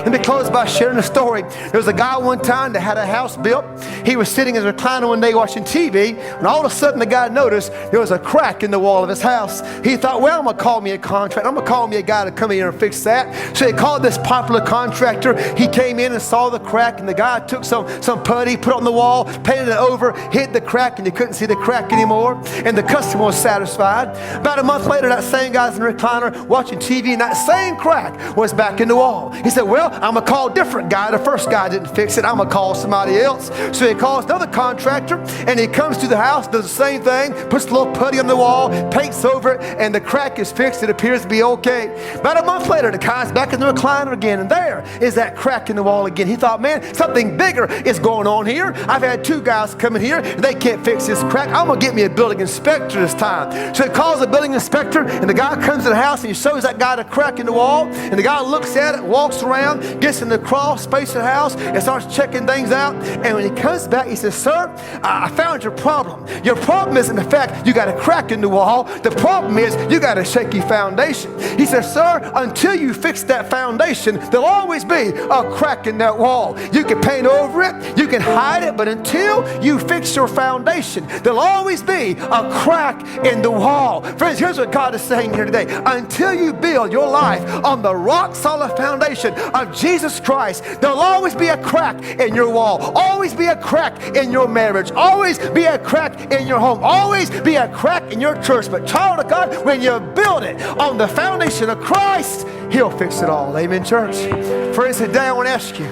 Let me close by sharing a story. There was a guy one time that had a house built. He was sitting in his recliner one day watching TV, and all of a sudden the guy noticed there was a crack in the wall of his house. He thought, well, I'm going to call me a contractor. I'm going to call me a guy to come in here and fix that. So he called this popular contractor. He came in and saw the crack, and the guy took some putty, put it on the wall, painted it over, hid the crack, and you couldn't see the crack anymore. And the customer was satisfied. About a month later, that same guy's in the recliner watching TV, and that same crack was back in the wall. He said, well, I'm going to call a different guy. The first guy didn't fix it. I'm going to call somebody else. So he calls another contractor, and he comes to the house, does the same thing, puts a little putty on the wall, paints over it, and the crack is fixed. It appears to be okay. About a month later, the guy's back in the recliner again, and there is that crack in the wall again. He thought, man, something bigger is going on here. I've had two guys come in here, and they can't fix this crack. I'm going to get me a building inspector this time. So he calls a building inspector, and the guy comes to the house, and he shows that guy the crack in the wall, and the guy looks at it, walks around, gets in the crawl space of the house, and starts checking things out. And when he comes back, he says, sir, I found your problem. Your problem isn't the fact you got a crack in the wall. The problem is you got a shaky foundation. He says, sir, until you fix that foundation, there'll always be a crack in that wall. You can paint over it, you can hide it, but until you fix your foundation, there'll always be a crack in the wall. Friends, here's what God is saying here today. Until you build your life on the rock solid foundation of Jesus Christ, there'll always be a crack in your wall, always be a crack in your marriage, always be a crack in your home, always be a crack in your church. But child of God, when you build it on the foundation of Christ, He'll fix it all. Amen, church. Friends, today I want to ask you,